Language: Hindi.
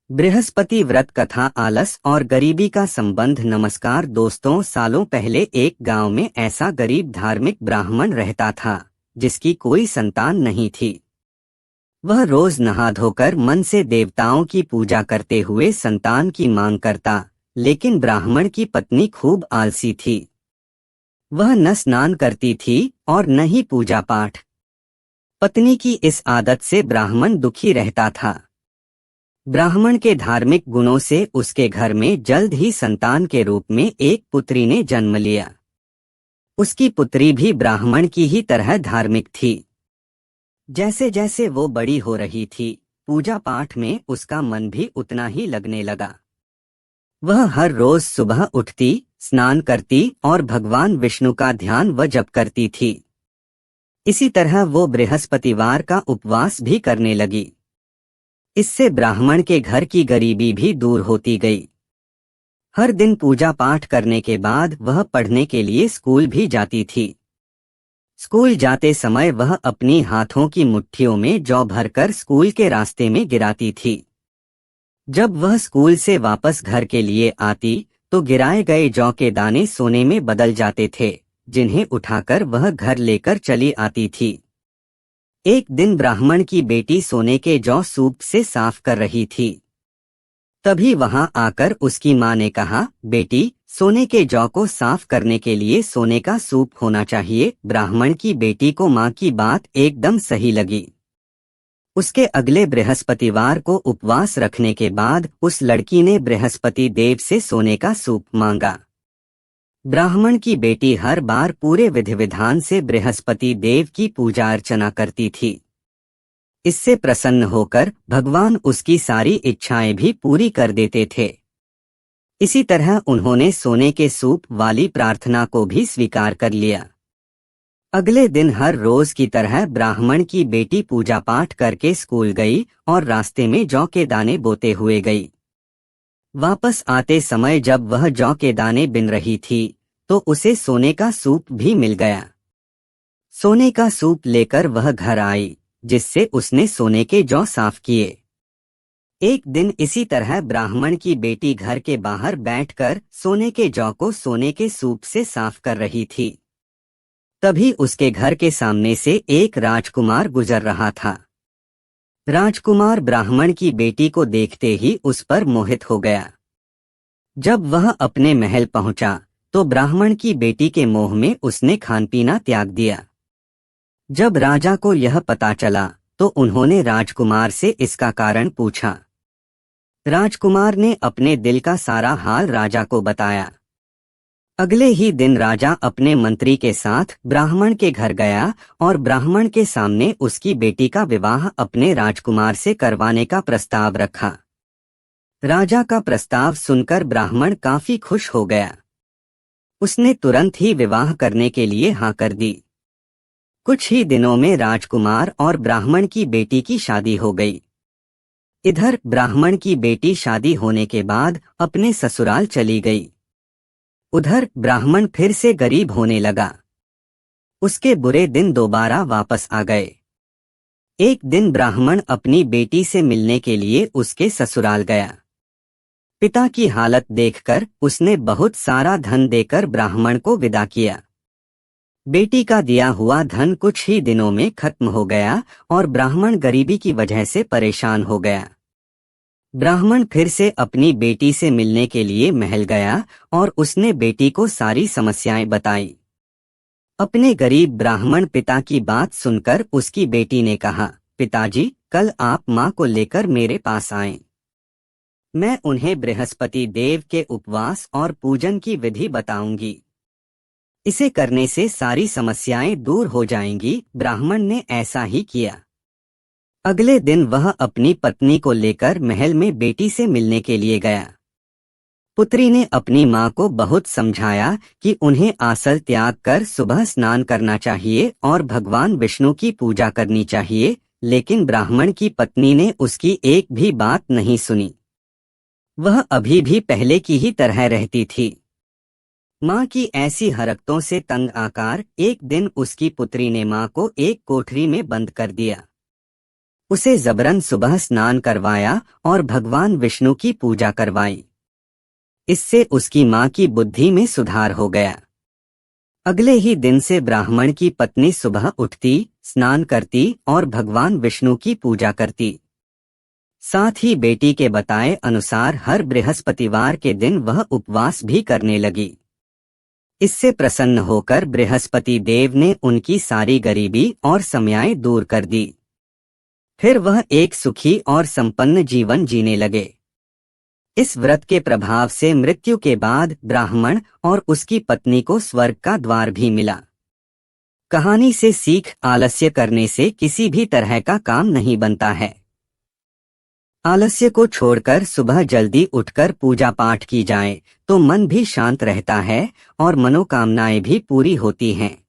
बृहस्पति व्रत कथा आलस और गरीबी का संबंध। नमस्कार दोस्तों, सालों पहले एक गांव में ऐसा गरीब धार्मिक ब्राह्मण रहता था जिसकी कोई संतान नहीं थी। वह रोज नहा धोकर मन से देवताओं की पूजा करते हुए संतान की मांग करता, लेकिन ब्राह्मण की पत्नी खूब आलसी थी। वह न स्नान करती थी और न ही पूजा पाठ। पत्नी की इस आदत से ब्राह्मण दुखी रहता था। ब्राह्मण के धार्मिक गुणों से उसके घर में जल्द ही संतान के रूप में एक पुत्री ने जन्म लिया। उसकी पुत्री भी ब्राह्मण की ही तरह धार्मिक थी। जैसे जैसे वो बड़ी हो रही थी, पूजा पाठ में उसका मन भी उतना ही लगने लगा। वह हर रोज सुबह उठती, स्नान करती और भगवान विष्णु का ध्यान व जप करती थी। इसी तरह वो बृहस्पतिवार का उपवास भी करने लगी। इससे ब्राह्मण के घर की गरीबी भी दूर होती गई। हर दिन पूजा पाठ करने के बाद वह पढ़ने के लिए स्कूल भी जाती थी। स्कूल जाते समय वह अपनी हाथों की मुट्ठियों में जौ भरकर स्कूल के रास्ते में गिराती थी। जब वह स्कूल से वापस घर के लिए आती तो गिराए गए जौ के दाने सोने में बदल जाते थे, जिन्हें उठाकर वह घर लेकर चली आती थी। एक दिन ब्राह्मण की बेटी सोने के जौ सूप से साफ कर रही थी। तभी वहां आकर उसकी मां ने कहा, बेटी, सोने के जौ को साफ करने के लिए सोने का सूप होना चाहिए। ब्राह्मण की बेटी को मां की बात एकदम सही लगी। उसके अगले बृहस्पतिवार को उपवास रखने के बाद उस लड़की ने बृहस्पति देव से सोने का सूप मांगा। ब्राह्मण की बेटी हर बार पूरे विधि विधान से बृहस्पति देव की पूजा अर्चना करती थी। इससे प्रसन्न होकर भगवान उसकी सारी इच्छाएं भी पूरी कर देते थे। इसी तरह उन्होंने सोने के सूप वाली प्रार्थना को भी स्वीकार कर लिया। अगले दिन हर रोज की तरह ब्राह्मण की बेटी पूजा पाठ करके स्कूल गई और रास्ते में जौ के दाने बोते हुए गई। वापस आते समय जब वह जौ के दाने बिन रही थी तो उसे सोने का सूप भी मिल गया। सोने का सूप लेकर वह घर आई, जिससे उसने सोने के जौ साफ किए। एक दिन इसी तरह ब्राह्मण की बेटी घर के बाहर बैठकर सोने के जौ को सोने के सूप से साफ कर रही थी। तभी उसके घर के सामने से एक राजकुमार गुजर रहा था। राजकुमार ब्राह्मण की बेटी को देखते ही उस पर मोहित हो गया। जब वह अपने महल पहुंचा तो ब्राह्मण की बेटी के मोह में उसने खान पीना त्याग दिया। जब राजा को यह पता चला तो उन्होंने राजकुमार से इसका कारण पूछा। राजकुमार ने अपने दिल का सारा हाल राजा को बताया। अगले ही दिन राजा अपने मंत्री के साथ ब्राह्मण के घर गया और ब्राह्मण के सामने उसकी बेटी का विवाह अपने राजकुमार से करवाने का प्रस्ताव रखा। राजा का प्रस्ताव सुनकर ब्राह्मण काफी खुश हो गया। उसने तुरंत ही विवाह करने के लिए हाँ कर दी। कुछ ही दिनों में राजकुमार और ब्राह्मण की बेटी की शादी हो गई। इधर ब्राह्मण की बेटी शादी होने के बाद अपने ससुराल चली गई। उधर ब्राह्मण फिर से गरीब होने लगा। उसके बुरे दिन दोबारा वापस आ गए। एक दिन ब्राह्मण अपनी बेटी से मिलने के लिए उसके ससुराल गया। पिता की हालत देखकर उसने बहुत सारा धन देकर ब्राह्मण को विदा किया। बेटी का दिया हुआ धन कुछ ही दिनों में खत्म हो गया और ब्राह्मण गरीबी की वजह से परेशान हो गया। ब्राह्मण फिर से अपनी बेटी से मिलने के लिए महल गया और उसने बेटी को सारी समस्याएं बताई। अपने गरीब ब्राह्मण पिता की बात सुनकर उसकी बेटी ने कहा, पिताजी, कल आप माँ को लेकर मेरे पास आएं। मैं उन्हें बृहस्पति देव के उपवास और पूजन की विधि बताऊंगी। इसे करने से सारी समस्याएं दूर हो जाएंगी। ब्राह्मण ने ऐसा ही किया। अगले दिन वह अपनी पत्नी को लेकर महल में बेटी से मिलने के लिए गया। पुत्री ने अपनी मां को बहुत समझाया कि उन्हें आसल त्याग कर सुबह स्नान करना चाहिए और भगवान विष्णु की पूजा करनी चाहिए, लेकिन ब्राह्मण की पत्नी ने उसकी एक भी बात नहीं सुनी। वह अभी भी पहले की ही तरह रहती थी। मां की ऐसी हरकतों से तंग आकर एक दिन उसकी पुत्री ने मां को एक कोठरी में बंद कर दिया। उसे जबरन सुबह स्नान करवाया और भगवान विष्णु की पूजा करवाई। इससे उसकी माँ की बुद्धि में सुधार हो गया। अगले ही दिन से ब्राह्मण की पत्नी सुबह उठती, स्नान करती और भगवान विष्णु की पूजा करती। साथ ही बेटी के बताए अनुसार हर बृहस्पतिवार के दिन वह उपवास भी करने लगी। इससे प्रसन्न होकर बृहस्पति देव ने उनकी सारी गरीबी और समस्याएं दूर कर दी। फिर वह एक सुखी और संपन्न जीवन जीने लगे। इस व्रत के प्रभाव से मृत्यु के बाद ब्राह्मण और उसकी पत्नी को स्वर्ग का द्वार भी मिला। कहानी से सीख: आलस्य करने से किसी भी तरह का काम नहीं बनता है। आलस्य को छोड़कर सुबह जल्दी उठकर पूजा पाठ की जाए तो मन भी शांत रहता है और मनोकामनाएं भी पूरी होती हैं।